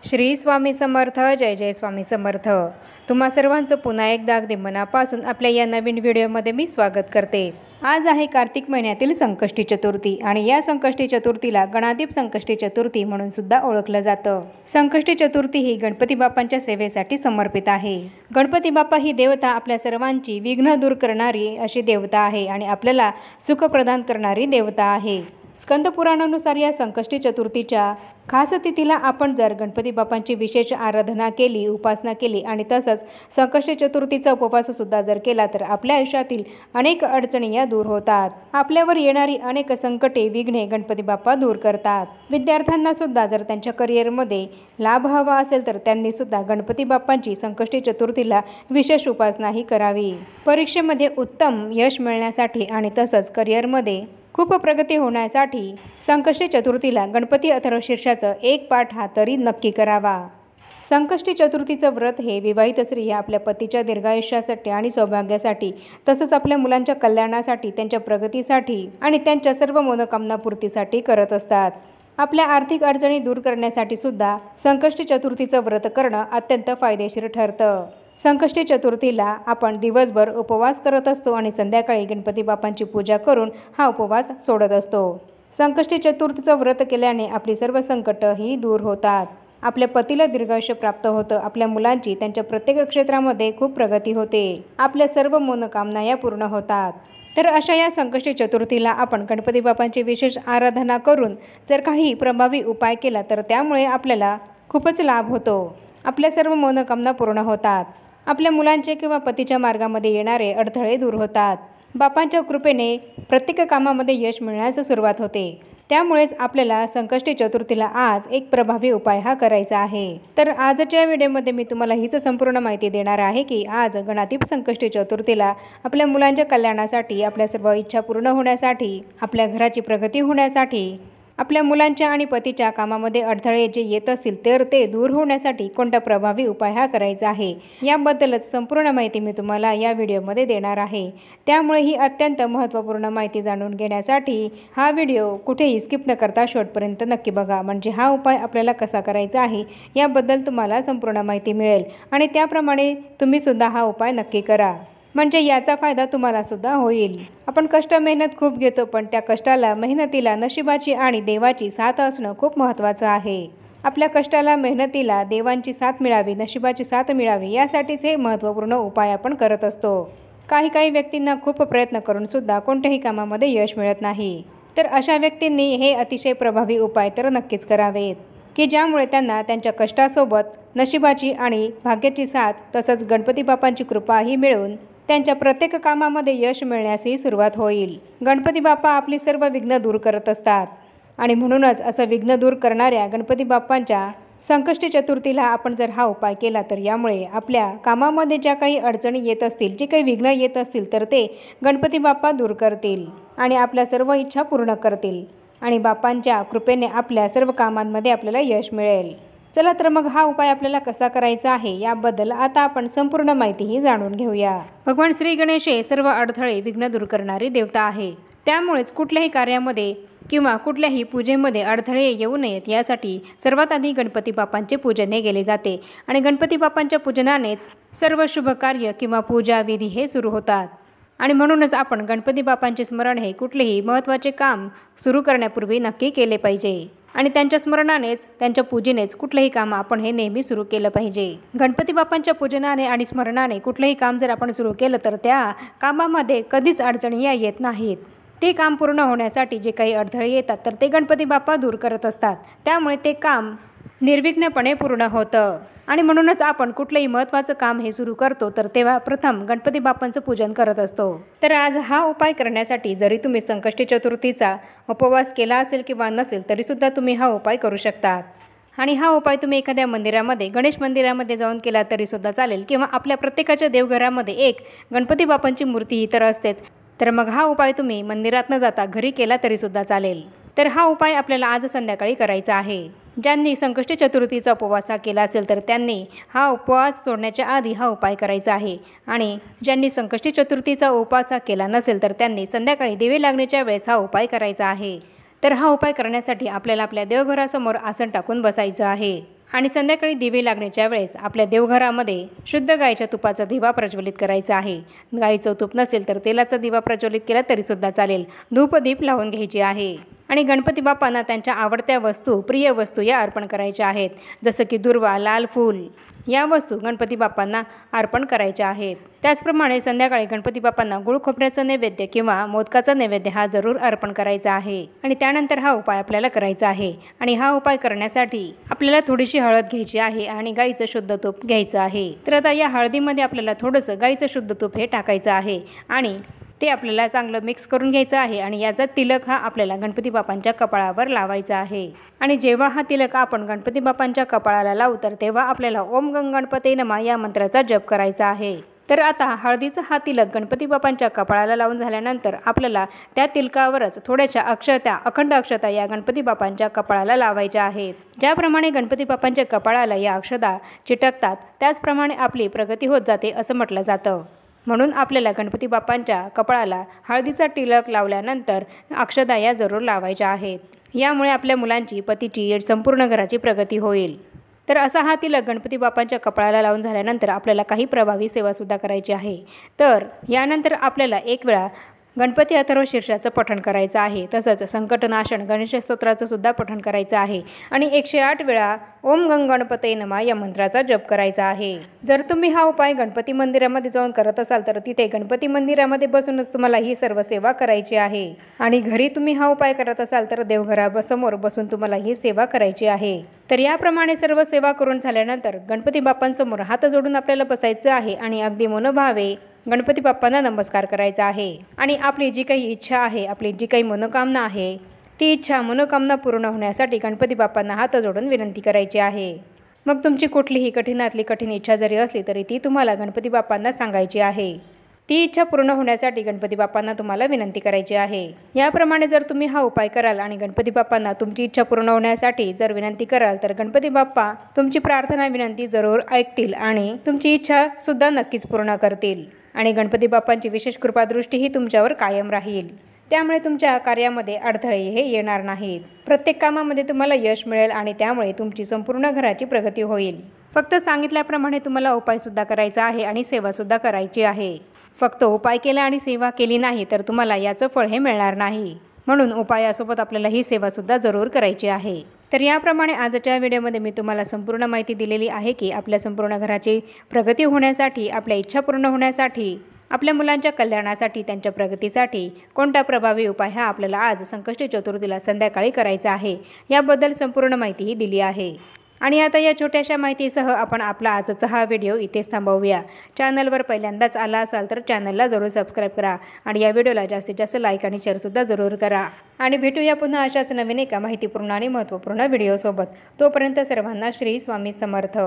श्री स्वामी समर्थ. जय जय स्वामी समर्थ. तुम्हा सर्वांचं पुन्हा एकदा अगदी मनापासून आपल्या या नवीन व्हिडिओमध्ये मी स्वागत करते. आज आहे कार्तिक महिन्यातील संकष्टी चतुर्थी आणि या संकष्टी चतुर्थीला गणाधिप संकष्टी चतुर्थी म्हणून सुद्धा ओळखलं जातं. संकष्टी चतुर्थी ही गणपती बाप्पांच्या सेवेसाठी समर्पित आहे. गणपती बाप्पा ही देवता आपल्या सर्वांची विघ्न दूर करणारी अशी देवता आहे आणि आपल्याला सुख प्रदान करणारी देवता आहे. स्कंद पुराणानुसार या संकष्टी चतुर्थीच्या खास तिथीला आपण जर गणपती बाप्पांची विशेष आराधना केली, उपासना केली आणि तसंच संकष्टी चतुर्थीचा उपवाससुद्धा जर केला तर आपल्या आयुष्यातील अनेक अडचणी या दूर होतात. आपल्यावर येणारी अनेक संकटे, विघ्ने गणपती बाप्पा दूर करतात. विद्यार्थ्यांना सुद्धा जर त्यांच्या करिअरमध्ये लाभ हवा असेल तर त्यांनी सुद्धा गणपती बाप्पांची संकष्टी चतुर्थीला विशेष उपासनाही करावी. परीक्षेमध्ये उत्तम यश मिळण्यासाठी आणि तसंच करिअरमध्ये खूप प्रगती होण्यासाठी संकष्टी चतुर्थीला गणपती अथर्वशीर्षाचं एक पाठ हा तरी नक्की करावा. संकष्टी चतुर्थीचं व्रत हे विवाहित स्त्रिया आपल्या पतीच्या दीर्घायुष्यासाठी आणि सौभाग्यासाठी तसंच आपल्या मुलांच्या कल्याणासाठी, त्यांच्या प्रगतीसाठी आणि त्यांच्या सर्व मनोकामनापूर्तीसाठी करत असतात. आपल्या आर्थिक अडचणी दूर करण्यासाठी सुद्धा संकष्टी चतुर्थीचं व्रत करणं अत्यंत फायदेशीर ठरतं. संकष्टी चतुर्थीला आपण दिवसभर उपवास करत असतो आणि संध्याकाळी गणपती बाप्पांची पूजा करून हा उपवास सोडत असतो. संकष्टी चतुर्थीचं व्रत केल्याने आपली सर्व संकटही दूर होतात. आपल्या पतीला दीर्घायुष्य प्राप्त होतं. आपल्या मुलांची त्यांच्या प्रत्येक क्षेत्रामध्ये खूप प्रगती होते. आपल्या सर्व मनोकामना या पूर्ण होतात. तर अशा या संकष्टी चतुर्थीला आपण गणपती बाप्पांची विशेष आराधना करून जर काही प्रभावी उपाय केला तर त्यामुळे आपल्याला खूपच लाभ होतो. आपल्या सर्व मनोकामना पूर्ण होतात. आपल्या मुलांचे किंवा पतीच्या मार्गामध्ये येणारे अडथळे दूर होतात. बाप्पांच्या कृपेने प्रत्येक कामामध्ये यश मिळण्यास सुरुवात होते. त्यामुळेच आपल्याला संकष्टी चतुर्थीला आज एक प्रभावी उपाय हा करायचा आहे. तर आजच्या व्हिडिओमध्ये मी तुम्हाला हीच संपूर्ण माहिती देणार आहे की आज गणाधिप संकष्टी चतुर्थीला आपल्या मुलांच्या कल्याणासाठी, आपल्या सर्व इच्छा पूर्ण होण्यासाठी, आपल्या घराची प्रगती होण्यासाठी, आपल्या मुलांच्या आणि पतीच्या कामामध्ये अडथळे जे येत असतील तर ते दूर होण्यासाठी कोणता प्रभावी उपाय हा करायचा आहे याबद्दलच संपूर्ण माहिती मी तुम्हाला या व्हिडिओमध्ये देणार आहे. त्यामुळे ही अत्यंत महत्त्वपूर्ण माहिती जाणून घेण्यासाठी हा व्हिडिओ कुठेही स्किप न करता शेवटपर्यंत नक्की बघा. म्हणजे हा उपाय आपल्याला कसा करायचा आहे याबद्दल तुम्हाला संपूर्ण माहिती मिळेल आणि त्याप्रमाणे तुम्ही सुद्धा हा उपाय नक्की करा. म्हणजे याचा फायदा तुम्हाला सुद्धा होईल. आपण कष्ट मेहनत खूप घेतो पण त्या कष्टाला, मेहनतीला नशिबाची आणि देवाची साथ असणं खूप महत्त्वाचं आहे. आपल्या कष्टाला, मेहनतीला देवांची साथ मिळावी, नशिबाची साथ मिळावी यासाठीच हे महत्त्वपूर्ण उपाय आपण करत असतो. काही व्यक्तींना खूप प्रयत्न करून सुद्धा कोणत्याही कामामध्ये यश मिळत नाही. तर अशा व्यक्तींनी हे अतिशय प्रभावी उपाय तर नक्कीच करावेत की ज्यामुळे त्यांना त्यांच्या कष्टासोबत नशिबाची आणि भाग्याची साथ तसंच गणपती बाप्पांची कृपाही मिळून त्यांच्या प्रत्येक कामामध्ये यश मिळण्यासही सुरुवात होईल. गणपती बाप्पा आपली सर्व विघ्न दूर करत असतात आणि म्हणूनच असं विघ्न दूर करणाऱ्या गणपती बाप्पांच्या संकष्टी चतुर्थीला आपण जर हा उपाय केला तर यामुळे आपल्या कामामध्ये ज्या काही अडचणी येत असतील, जे काही विघ्न येत असतील तर ते गणपती बाप्पा दूर करतील आणि आपल्या सर्व इच्छा पूर्ण करतील आणि बाप्पांच्या कृपेने आपल्या सर्व कामांमध्ये आपल्याला यश मिळेल. चला तर मग हा उपाय आपल्याला कसा करायचा आहे याबद्दल आता आपण संपूर्ण माहितीही जाणून घेऊया. भगवान श्री गणेश हे सर्व अडथळे विघ्न दूर करणारी देवता आहे. त्यामुळेच कुठल्याही कार्यामध्ये किंवा कुठल्याही पूजेमध्ये अडथळे येऊ नयेत यासाठी सर्वात आधी गणपती बाप्पांचे पूजन केले जाते आणि गणपती बाप्पांच्या पूजनानेच सर्व शुभ कार्य किंवा पूजा विधी हे सुरू होतात. आणि म्हणूनच आपण गणपती बाप्पांचे स्मरण हे कुठलेही महत्त्वाचे काम सुरू करण्यापूर्वी नक्की केले पाहिजे आणि त्यांच्या स्मरणानेच, त्यांच्या पूजेनेच कुठलेही काम आपण हे नेहमी सुरू केलं पाहिजे. गणपती बाप्पांच्या पूजनाने आणि स्मरणाने कुठलेही काम जर आपण सुरू केलं तर त्या कामामध्ये कधीच अडचणी या येत नाहीत. ते काम पूर्ण होण्यासाठी जे काही अडथळे येतात तर ते गणपती बाप्पा दूर करत असतात. त्यामुळे ते काम निर्विघ्नपणे पूर्ण होतं आणि म्हणूनच आपण कुठलंही महत्त्वाचं काम हे सुरू करतो तर तेव्हा प्रथम गणपती बाप्पांचं पूजन करत असतो. तर आज हा उपाय करण्यासाठी जरी तुम्ही संकष्टी चतुर्थीचा उपवास केला असेल किंवा नसेल तरीसुद्धा तुम्ही हा उपाय करू शकता आणि हा उपाय तुम्ही एखाद्या मंदिरामध्ये, गणेश मंदिरामध्ये जाऊन केला तरीसुद्धा चालेल किंवा आपल्या प्रत्येकाच्या देवघरामध्ये एक गणपती बाप्पांची मूर्ती ही तर असतेच. तर मग हा उपाय तुम्ही मंदिरात न जाता घरी केला तरीसुद्धा चालेल. तर हा उपाय आपल्याला आज संध्याकाळी करायचा आहे. ज्यांनी संकष्टी चतुर्थीचा उपवास केला असेल तर त्यांनी हा उपवास सोडण्याच्या आधी हा उपाय करायचा आहे आणि ज्यांनी संकष्टी चतुर्थीचा उपवास केला नसेल तर त्यांनी संध्याकाळी दिवे लागण्याच्या वेळेस हा उपाय करायचा आहे. तर हा उपाय करण्यासाठी आपल्याला आपल्या देवघरासमोर आसन टाकून बसायचं आहे आणि संध्याकाळी दिवे लागण्याच्या वेळेस आपल्या देवघरामध्ये शुद्ध गाईच्या तुपाचा दिवा प्रज्वलित करायचा आहे। गाईचं तूप नसेल तर तेलाचा दिवा प्रज्वलित केला तरीसुद्धा चालेल। धूपदीप लावून घ्यायची आहे आणि गणपती बाप्पांना त्यांच्या आवडत्या वस्तू, प्रिय वस्तू या अर्पण करायच्या आहेत। जसं की दुर्वा, लाल फूल या वस्तू गणपती बाप्पांना अर्पण करायच्या आहेत। त्याचप्रमाणे संध्याकाळी गणपती बाप्पांना गुळ खोबऱ्याचं नैवेद्य किंवा मोदकाचा नैवेद्य हा जरूर अर्पण करायचा आहे आणि त्यानंतर हा उपाय आपल्याला करायचा आहे। आणि हा उपाय करण्यासाठी आपल्याला थोडीशी हळद घ्यायची आहे आणि गाईचं शुद्ध तूप घ्यायचं आहे। तर आता या हळदीमध्ये आपल्याला थोडंसं गाईचं शुद्ध तूप हे टाकायचं आहे आणि ते आपल्याला चांगलं मिक्स करून घ्यायचं आहे आणि याचा तिलक हा आपल्याला गणपती बाप्पांच्या कपाळावर लावायचा आहे। आणि जेव्हा हा तिलक आपण गणपती बाप्पांच्या कपाळाला लावू तर तेव्हा आपल्याला ओम गंग गणपते नमः या मंत्राचा जप करायचा आहे। तर आता हळदीचा हा तिलक गणपती बाप्पांच्या कपाळाला लावून झाल्यानंतर आपल्याला त्या तिलकावरच थोड्याशा अक्षता, अखंड अक्षता या गणपती बाप्पांच्या कपाळाला लावायच्या आहेत। ज्याप्रमाणे गणपती बाप्पांच्या कपाळाला या अक्षता चिटकतात त्याचप्रमाणे आपली प्रगती होत जाते असं म्हटलं जातं। म्हणून आपल्याला गणपती बाप्पांच्या कपाळाला हळदीचा तिलक लावल्यानंतर अक्षता या जरूर लावायच्या आहेत। यामुळे आपल्या मुलांची, पतीची, संपूर्ण घराची प्रगती होईल। तर असा हा तिलक गणपती बाप्पांच्या कपाळाला लावून झाल्यानंतर आपल्याला काही प्रभावी सेवासुद्धा करायची आहे। तर यानंतर आपल्याला एक वेळा गणपती अथर्व शीर्षाचं पठण करायचं आहे। तसंच संकटनाशन गणेश स्तोत्राचं सुद्धा पठण करायचं आहे आणि 108 वेळा ओम गंग गणपते नमः या मंत्राचा जप करायचा आहे। जर तुम्ही हा उपाय गणपती मंदिरामध्ये जाऊन करत असाल तर तिथे गणपती मंदिरामध्ये बसूनच तुम्हाला ही सर्व सेवा करायची आहे आणि घरी तुम्ही हा उपाय करत असाल तर देवघरासमोर बसून तुम्हाला ही सेवा करायची आहे। तर याप्रमाणे सर्व सेवा करून झाल्यानंतर गणपती बाप्पांसमोर हात जोडून आपल्याला बसायचं आहे आणि अगदी मनोभावे गणपती बाप्पांना नमस्कार करायचा आहे आणि आपली जी काही इच्छा आहे, आपली जी काही मनोकामना आहे ती इच्छा मनोकामना पूर्ण होण्यासाठी गणपती बाप्पांना हात जोडून विनंती करायची आहे। मग तुमची कुठलीही कठीणातली कठीण इच्छा जरी असली तरी ती तुम्हाला गणपती बाप्पांना सांगायची आहे। ती इच्छा पूर्ण होण्यासाठी गणपती बाप्पांना तुम्हाला विनंती करायची आहे। याप्रमाणे जर तुम्ही हा उपाय कराल आणि गणपती बाप्पांना तुमची इच्छा पूर्ण होण्यासाठी जर विनंती कराल तर गणपती बाप्पा तुमची प्रार्थना विनंती जरूर ऐकतील आणि तुमची इच्छा सुद्धा नक्कीच पूर्ण करतील आणि गणपती बाप्पांची विशेष कृपादृष्टीही तुमच्यावर कायम राहील। त्यामुळे तुमच्या कार्यामध्ये अडथळे हे येणार नाहीत। प्रत्येक कामामध्ये तुम्हाला यश मिळेल आणि त्यामुळे तुमची संपूर्ण घराची प्रगती होईल। फक्त सांगितल्याप्रमाणे तुम्हाला उपायसुद्धा करायचा आहे आणि सेवासुद्धा करायची आहे। फक्त उपाय केला आणि सेवा केली नाही तर तुम्हाला याचं फळ हे मिळणार नाही। म्हणून उपायासोबत आपल्याला ही सेवासुद्धा जरूर करायची आहे। तर याप्रमाणे आजच्या व्हिडिओमध्ये मी तुम्हाला संपूर्ण माहिती दिलेली आहे की आपल्या संपूर्ण घराची प्रगती होण्यासाठी, आपल्या इच्छा पूर्ण होण्यासाठी, आपल्या मुलांच्या कल्याणासाठी, त्यांच्या प्रगतीसाठी कोणता प्रभावी उपाय हा आपल्याला आज संकष्टी चतुर्थीला संध्याकाळी करायचा आहे याबद्दल संपूर्ण माहितीही दिली आहे। आणि आता या छोट्याशा माहितीसह आपण आपला आजचा हा व्हिडिओ इथेच थांबवूया। चॅनलवर पहिल्यांदाच आला असाल तर चॅनलला जरूर सबस्क्राईब करा आणि या व्हिडिओला जास्तीत जास्त लाईक आणि शेअरसुद्धा जरूर करा आणि भेटूया पुन्हा अशाच नवीन एका माहितीपूर्ण आणि महत्त्वपूर्ण व्हिडिओसोबत। तोपर्यंत सर्वांना श्री स्वामी समर्थ।